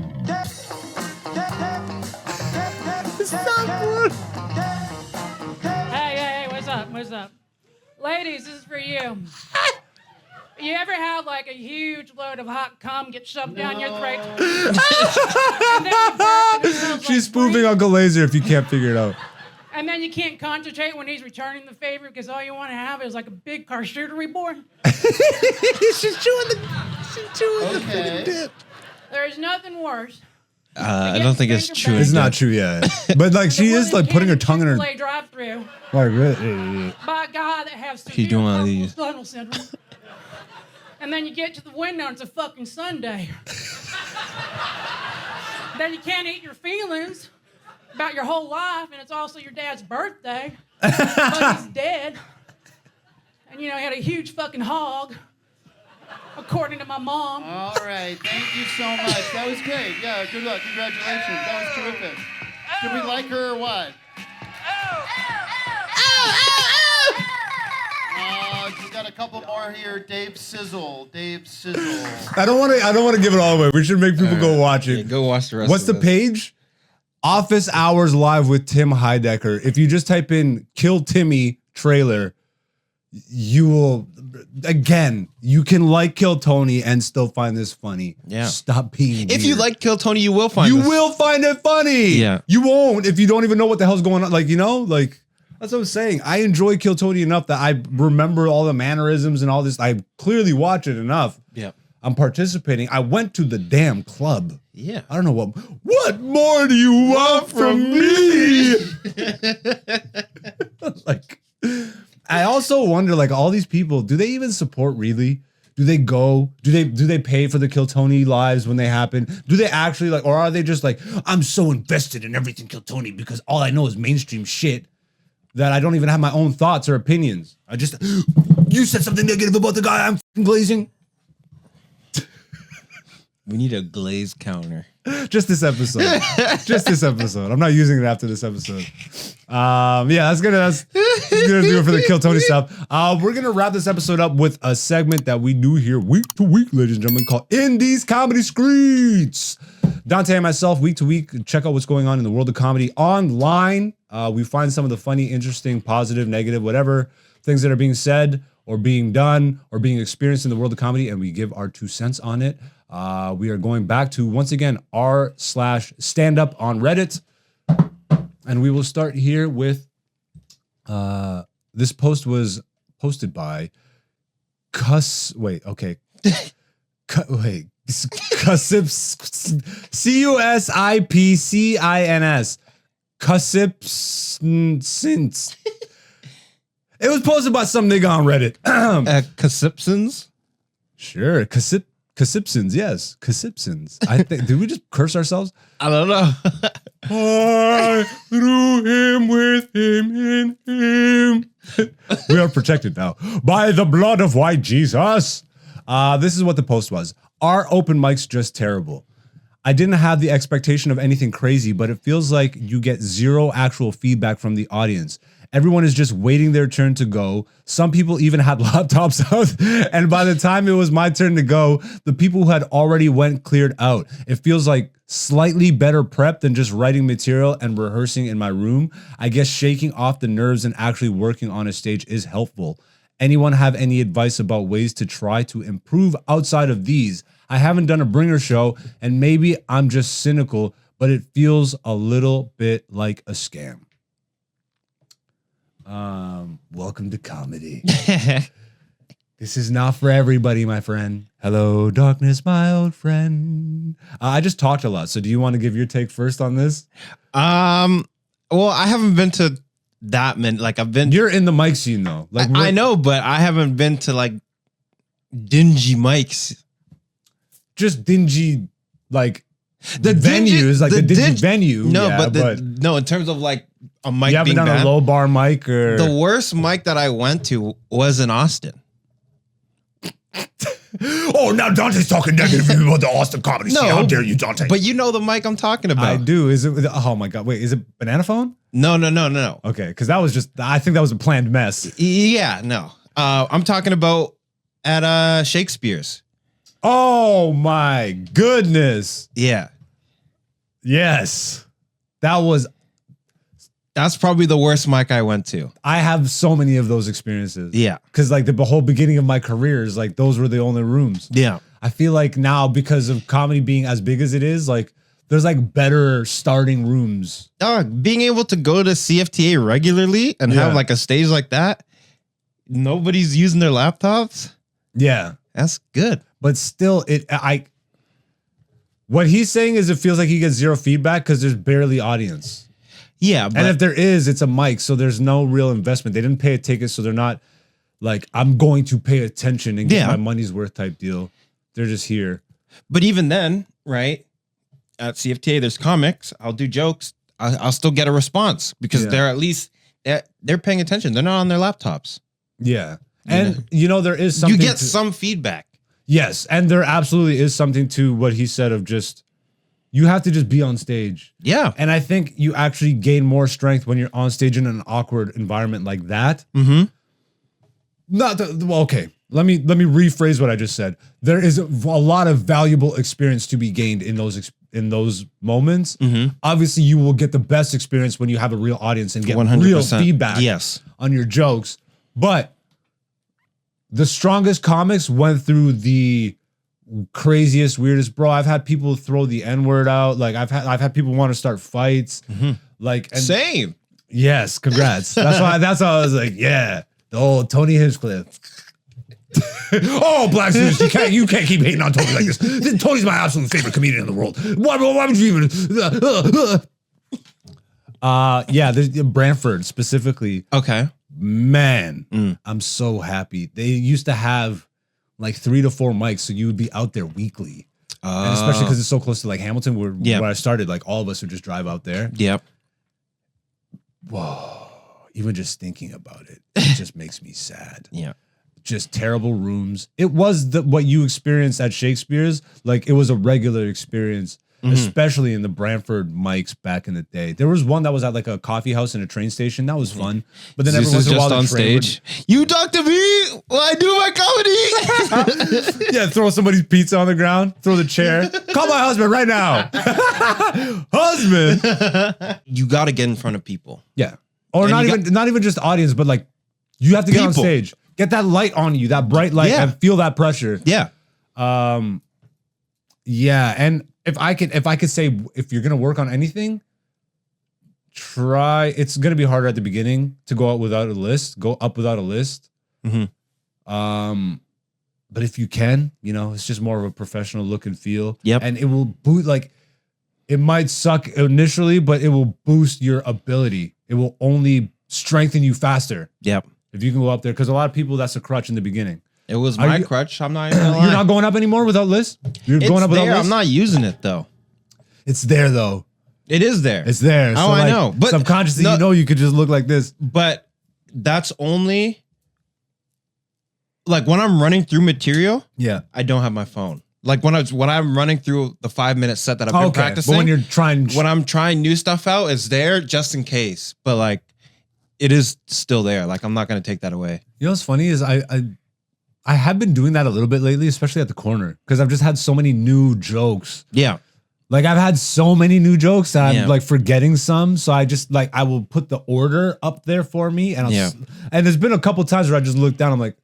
Hey, what's up? Ladies, this is for you. You ever have like a huge load of hot cum get shoved down your throat? And then you burp and it smells She's like spoofing breeze? Uncle Laser if you can't figure it out. And then you can't concentrate when he's returning the favor because all you want to have is like a big charcuterie board. She's chewing the Okay. There's nothing worse. I don't think it's true. It's not true yet. But like she is like putting her tongue in her. Chick-fil-A drive-through Like, really? by a guy that has She severe doing all carpal these. tunnel syndrome. And then you get to the window and it's a fucking Sunday. Then you can't eat your feelings about your whole life, and it's also your dad's birthday, but he's dead. And you know, he had a huge fucking hog, according to my mom. All right, thank you so much. That was great. Yeah, good luck. Congratulations. That was terrific. Did we like her or what? We got a couple more here. Dave Sizzle. I don't want to give it all away. We should make people go watch it. Yeah, go watch the rest. What's the page? Office Hours Live with Tim Heidecker. If you just type in "Kill Timmy" trailer, you will. Again, you can like Kill Tony and still find this funny. Yeah. Stop being. If you weird. like Kill Tony, you will find. you this. will find it funny. Yeah. You won't if you don't even know what the hell's going on. Like, you know, like that's what I'm saying. I enjoy Kill Tony enough that I remember all the mannerisms and all this. I clearly watch it enough. Yeah. I'm participating. I went to the damn club. Yeah. I don't know what more do you want from me? Like, I also wonder, like, all these people, do they even support really? Do they go? Do they pay for the Kill Tony lives when they happen? Do they actually like, or are they just like, I'm so invested in everything Kill Tony because all I know is mainstream shit that I don't even have my own thoughts or opinions. I just, you said something negative about the guy I'm f***ing glazing. We need a glaze counter. Just this episode. Just this episode. I'm not using it after this episode. Yeah, that's gonna do it for the Kill Tony stuff. We're gonna wrap this episode up with a segment that we do here week to week, ladies and gentlemen, called Indies Comedy Skreets. Dante and myself, week to week, check out what's going on in the world of comedy online. We find some of the funny, interesting, positive, negative, whatever things that are being said or being done or being experienced in the world of comedy, and we give our 2 cents on it. We are going back to, once again, r/stand-up on Reddit. And we will start here with, this post was posted by Cusips, Cusipcins. Cusipcins. It was posted by some nigga on Reddit. Cusipsons? Sure, Cusipcins, yes. Cusipcins. I think, did we just curse ourselves? I don't know. I threw him with him in him. We are protected now by the blood of white Jesus. This is what the post was. Our open mic's just terrible. I didn't have the expectation of anything crazy, but it feels like you get zero actual feedback from the audience. Everyone is just waiting their turn to go. Some people even had laptops out. And by the time it was my turn to go, the people who had already went cleared out. It feels like slightly better prep than just writing material and rehearsing in my room. I guess shaking off the nerves and actually working on a stage is helpful. Anyone have any advice about ways to try to improve outside of these? I haven't done a bringer show, and maybe I'm just cynical, but it feels a little bit like a scam. Welcome to comedy. This is not for everybody, my friend. Hello, darkness, my old friend. I just talked a lot, so do you want to give your take first on this? Well, I haven't been to that many. Like I've been. You're in the mic scene though. Like I know, but I haven't been to like dingy mics. Just dingy, like The venues, like the dingy venue. No, yeah, but no, in terms of like a mic you haven't being done bad. a low bar mic or The worst mic that I went to was in Austin. Oh, now Dante's talking negatively about the Austin comedy scene. No, How dare you, Dante? But you know the mic I'm talking about. I do. Is it? Oh my god! Wait, is it Banana Phone? No. Okay, because that was just. I think that was a planned mess. Yeah, no. I'm talking about at Shakespeare's. Oh my goodness! Yeah. Yes, that's probably the worst mic I went to. I have so many of those experiences. Yeah. Because like the whole beginning of my career is like those were the only rooms. Yeah. I feel like now because of comedy being as big as it is, like there's like better starting rooms. Being able to go to CFTA regularly and have like a stage like that, nobody's using their laptops. Yeah. That's good. But still, what he's saying is it feels like he gets zero feedback because there's barely audience. Yeah, but And if there is, it's a mic, so there's no real investment. They didn't pay a ticket, so they're not like, I'm going to pay attention and get my money's worth type deal. They're just here. But even then, right, at CFTA, there's comics. I'll do jokes. I'll still get a response because they're at least, they're paying attention. They're not on their laptops. Yeah. And, there is something. You get some feedback. Yes. And there absolutely is something to what he said of just, you have to just be on stage. Yeah. And I think you actually gain more strength when you're on stage in an awkward environment like that. Mm-hmm. Okay. Let me rephrase what I just said. There is a lot of valuable experience to be gained in those moments. Mm-hmm. Obviously, you will get the best experience when you have a real audience and get 100%. real feedback on your jokes. But the strongest comics went through the craziest, weirdest, bro. I've had people throw the N-word out. Like I've had people want to start fights. Mm-hmm. Like Same. Yes, congrats. That's why I was like, yeah, the old Tony Hinchcliffe. Oh, Black Zeus, you can't keep hating on Tony like this. Tony's my absolute favorite comedian in the world. Why would you even there's Brantford specifically. Okay. Man, I'm so happy. They used to have like 3 to 4 mics, so you would be out there weekly. And especially because it's so close to like Hamilton, where I started, like all of us would just drive out there. Yep. Whoa. Even just thinking about it just makes me sad. Yeah. Just terrible rooms. It was what you experienced at Shakespeare's. Like it was a regular experience, especially in the Brantford mics back in the day. There was one that was at like a coffee house and a train station. That was fun. But then every once in a while, on stage. You talk to me while I do my comedy. Yeah, throw somebody's pizza on the ground, throw the chair. Call my husband right now. Husband. You got to get in front of people. Yeah. Or And not even just audience, but like you have to get on People. stage. Get that light on you, that bright light, and feel that pressure. Yeah. Yeah. And if I could say, if you're gonna work on anything, it's gonna be harder at the beginning to go up without a list. Mm-hmm. But if you can, it's just more of a professional look and feel. Yep. And it will it might suck initially, but it will boost your ability. It will only strengthen you faster. Yep. If you can go up there, because a lot of people, that's a crutch in the beginning. It was my crutch. I'm not even gonna lie. You're not going up anymore without list? You're It's going up without there. list? I'm not using it though. It's there though. It is there. It's there. Oh, I know. But subconsciously, no- you could just look like this. But that's only like when I'm running through material, Yeah. I don't have my phone. Like when I'm running through the 5-minute set that I've been practicing. But when I'm trying new stuff out, it's there just in case. But like it is still there. Like I'm not gonna take that away. You know what's funny is I have been doing that a little bit lately, especially at the corner, because I've just had so many new jokes. Yeah. Like I've had so many new jokes that Yeah. I'm like forgetting some. So I just I will put the order up there for me. And and there's been a couple times where I just look down, I'm like,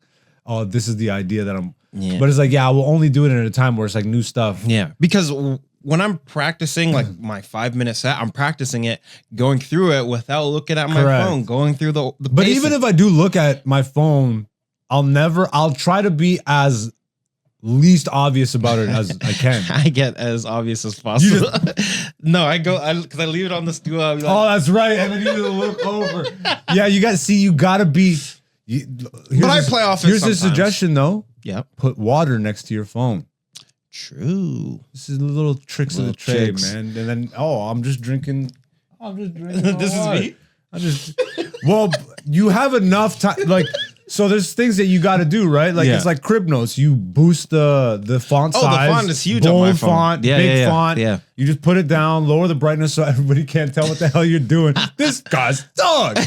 oh, this is the idea that I'm. Yeah. But it's like, I will only do it at a time where it's like new stuff. Yeah. Because when I'm practicing like my 5-minute set, I'm practicing it, going through it without looking at my Correct. phone, going through the But even if I do look at my phone, I'll try to be as least obvious about it as I can. I get as obvious as possible. No, because I leave it on the stool. I'll be like, Oh, that's right. And then you need to look over. Yeah, you got to see. You got to be. But I play offense. Here's a sometimes. suggestion, though. Yep. Put water next to your phone. True. This is little tricks of the Little trade, tricks. man. And then, I'm just drinking. This is water. me. Well, you have enough time. Like, so there's things that you got to do, right? Like, Yeah. it's like crib notes. You boost the font size. Oh, the font is huge on bold my phone. font, Yeah, big yeah. font. Yeah. You just put it down, lower the brightness so everybody can't tell what the hell you're doing. This guy's dog.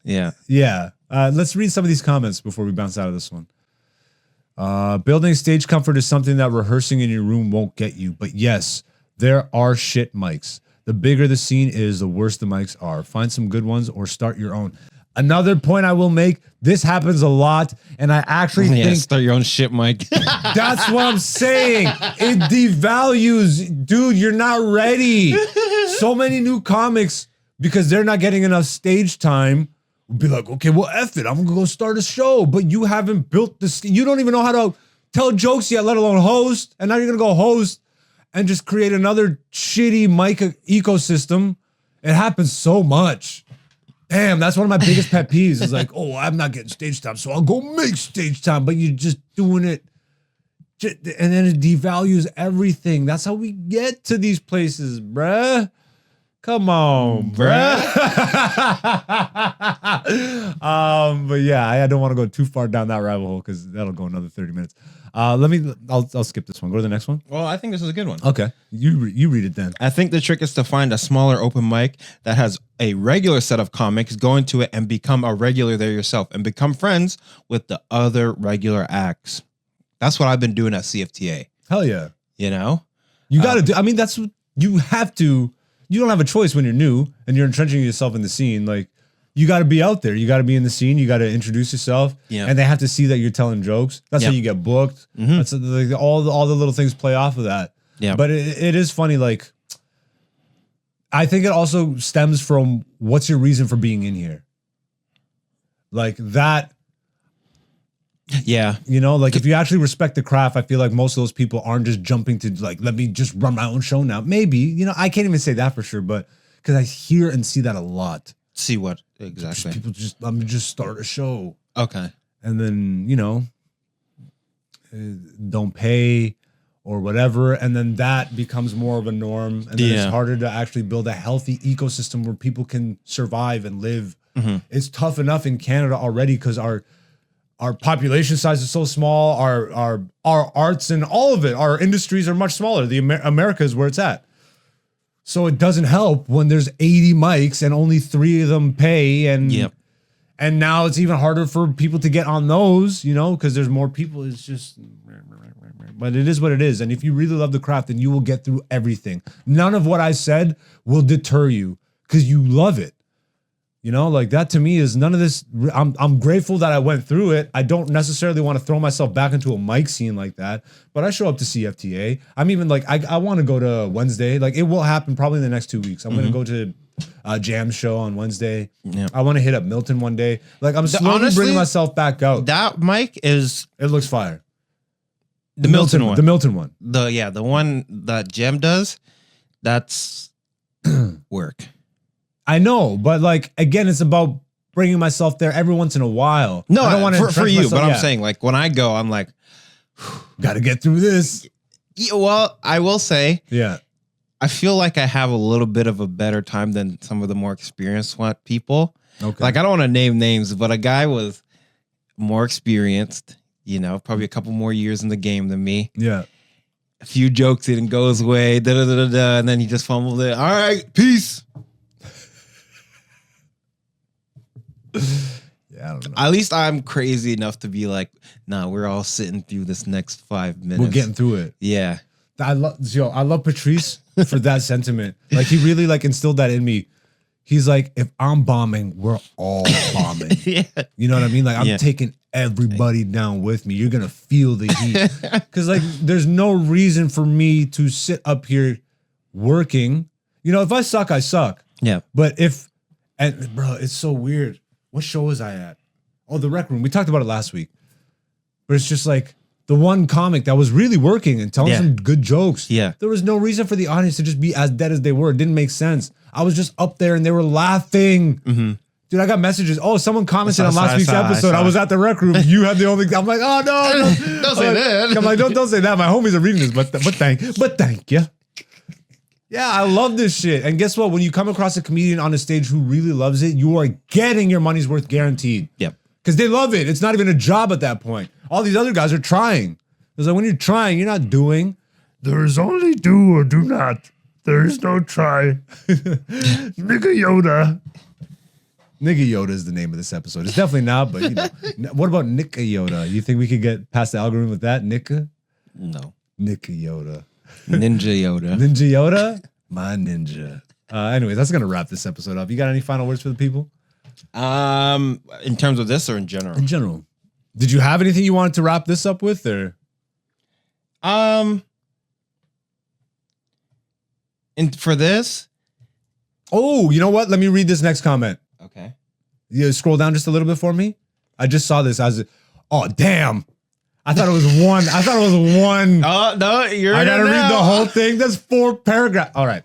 Yeah. Yeah. Let's read some of these comments before we bounce out of this one. Building stage comfort is something that rehearsing in your room won't get you. But yes, there are shit mics. The bigger the scene is, the worse the mics are. Find some good ones or start your own. Another point I will make, this happens a lot. And I actually think Start your own shit, Mike. that's what I'm saying. It devalues. Dude, you're not ready. So many new comics, because they're not getting enough stage time, will be like, okay, well, F it. I'm going to go start a show. But you haven't built this. You don't even know how to tell jokes yet, let alone host. And now you're going to go host and just create another shitty mic ecosystem. It happens so much. Damn, that's one of my biggest pet peeves is like, oh, I'm not getting stage time, so I'll go make stage time. But you're just doing it. And then it devalues everything. That's how we get to these places, bruh. Come on, bruh. But yeah, I don't want to go too far down that rabbit hole because that'll go another 30 minutes. I'll skip this one. Go to the next one. Well, I think this is a good one. Okay. You read it then. I think the trick is to find a smaller open mic that has a regular set of comics, go into it and become a regular there yourself and become friends with the other regular acts. That's what I've been doing at CFTA. Hell yeah. You know? You got to do. I mean, that's what you have to. You don't have a choice when you're new and you're entrenching yourself in the scene. Like, you got to be out there. You got to be in the scene. You got to introduce yourself. Yeah. And they have to see that you're telling jokes. That's how you get booked. That's like, all the little things play off of that. Yeah. But it is funny. Like, I think it also stems from what's your reason for being in here? Like that. Yeah. You know, like if you actually respect the craft, I feel like most of those people aren't just jumping to like, let me just run my own show now. Maybe, you know, I can't even say that for sure, but because I hear and see that a lot. See what exactly? People just, let me just start a show. Okay. And then, you know, don't pay or whatever. And then that becomes more of a norm. And then it's harder to actually build a healthy ecosystem where people can survive and live. It's tough enough in Canada already because our population size is so small. Our arts and all of it, our industries are much smaller. The America is where it's at. So it doesn't help when there's 80 mics and only 3 of them pay. And and now it's even harder for people to get on those, you know, because there's more people. It's just, but it is what it is. And if you really love the craft, then you will get through everything. None of what I said will deter you because you love it. You know, like that to me is none of this. I'm grateful that I went through it. I don't necessarily want to throw myself back into a mic scene like that, but I show up to CFTA. I'm even like, I want to go to Wednesday. Like it will happen probably in the next 2 weeks. I'm going to go to a jam show on Wednesday. Yeah. I want to hit up Milton one day. Like I'm slowly honestly, bringing myself back out. That mic is It looks fire. the Milton one. The Milton one. The one that Jem does, that's work. I know, but like, again, it's about bringing myself there every once in a while. No, I don't want to for you, myself, but I'm yeah. saying like when I go, I'm like, Got to get through this. yeah, well, I will say, Yeah. I feel like I have a little bit of a better time than some of the more experienced people. Okay. Like I don't want to name names, but a guy was more experienced, you know, probably a couple more years in the game than me. Yeah. A few jokes in and goes away, and then he just fumbled it. All right, peace. Yeah, I don't know. At least I'm crazy enough to be like, nah, we're all sitting through this next 5 minutes. We're getting through it. Yeah. I love Patrice for that sentiment. Like he really like instilled that in me. He's like, if I'm bombing, we're all bombing. Yeah. You know what I mean? Like I'm Yeah. taking everybody down with me. You're gonna feel the heat. Cause like there's no reason for me to sit up here working. You know, if I suck, I suck. Yeah. But bro, it's so weird. What show was I at? Oh, the Rec Room. We talked about it last week. But it's just like the one comic that was really working and telling Yeah. some good jokes. Yeah. There was no reason for the audience to just be as dead as they were. It didn't make sense. I was just up there and they were laughing. Dude, I got messages. Oh, someone commented on last week's episode. I was at the rec room. You had the only. I'm like, oh no, Don't say that. I'm like, don't say that. My homies are reading this, but thank you. Yeah, I love this shit. And guess what? When you come across a comedian on a stage who really loves it, you are getting your money's worth guaranteed. Yep. Because they love it. It's not even a job at that point. All these other guys are trying. It's like when you're trying, you're not doing. There is only do or do not. There is no try. Nigga Yoda. Nigga Yoda is the name of this episode. It's definitely not, but you know. What about Nicka Yoda? You think we could get past the algorithm with that? Nicka? No. Nicka Yoda. Ninja Yoda. Ninja Yoda? My ninja. Anyways, that's going to wrap this episode up. You got any final words for the people? In terms of this or in general? In general. Did you have anything you wanted to wrap this up with, or? And for this? Oh, you know what? Let me read this next comment. Okay. You scroll down just a little bit for me. I just saw this as, oh damn! I thought it was one. Oh no, you're. I gotta read the whole thing. That's 4 paragraphs. All right.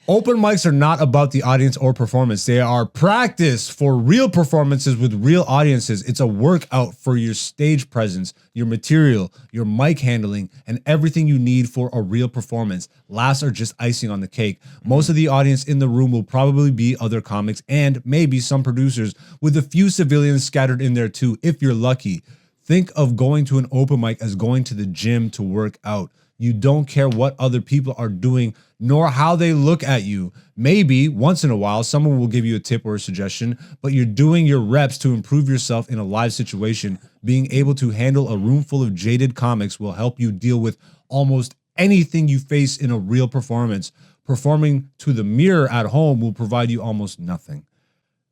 Open mics are not about the audience or performance. They are practice for real performances with real audiences. It's a workout for your stage presence, your material, your mic handling, and everything you need for a real performance. Laughs are just icing on the cake. Most of the audience in the room will probably be other comics and maybe some producers, with a few civilians scattered in there too, if you're lucky. Think of going to an open mic as going to the gym to work out. You don't care what other people are doing, nor how they look at you. Maybe once in a while, someone will give you a tip or a suggestion, but you're doing your reps to improve yourself in a live situation. Being able to handle a room full of jaded comics will help you deal with almost anything you face in a real performance. Performing to the mirror at home will provide you almost nothing.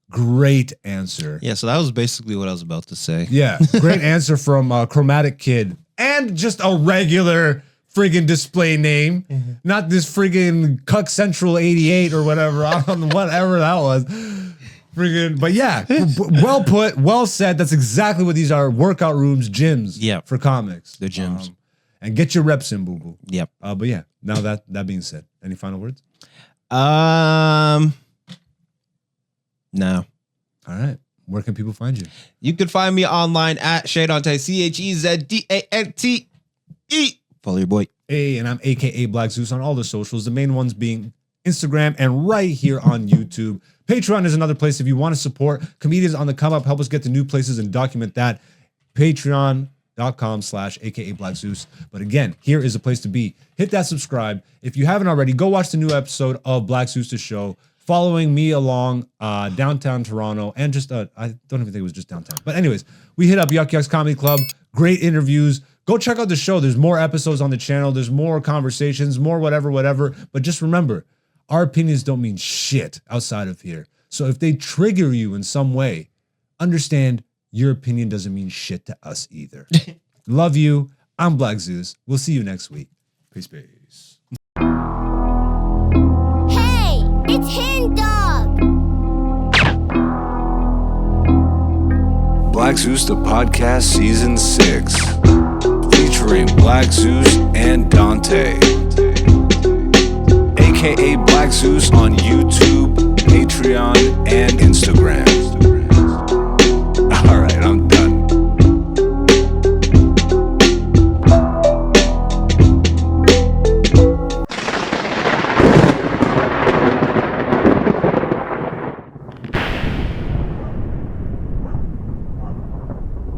Great answer. Yeah, so that was basically what I was about to say. Yeah, great answer from Chromatic Kid. And just a regular friggin' display name, not this friggin' Cuck Central 88 or whatever, I don't know, whatever that was. Friggin', but yeah, well put, well said. That's exactly what these are: workout rooms, gyms. Yeah, for comics, the gyms, and get your reps in, boo boo. Yep. But yeah, now that being said, any final words? No. All right. Where can people find you? You can find me online at Dante, CheZDante. Follow your boy. Hey, and I'm AKA Black Zeus on all the socials, the main ones being Instagram and right here on YouTube. Patreon is another place if you want to support comedians on the come up, help us get to new places and document that. Patreon.com/AKA Black Zeus. But again, here is a place to be. Hit that subscribe. If you haven't already, go watch the new episode of Black Zeus' show, following me along downtown Toronto, and just, I don't even think it was just downtown. But anyways, we hit up Yuck Yucks Comedy Club. Great interviews. Go check out the show. There's more episodes on the channel. There's more conversations, more whatever. But just remember, our opinions don't mean shit outside of here. So if they trigger you in some way, understand your opinion doesn't mean shit to us either. Love you. I'm Black Zeus. We'll see you next week. Peace. Hey, it's Hen Dog. Black Zeus the Podcast Season 6, featuring Black Zeus and Dante, aka Black Zeus on YouTube, Patreon, and Instagram.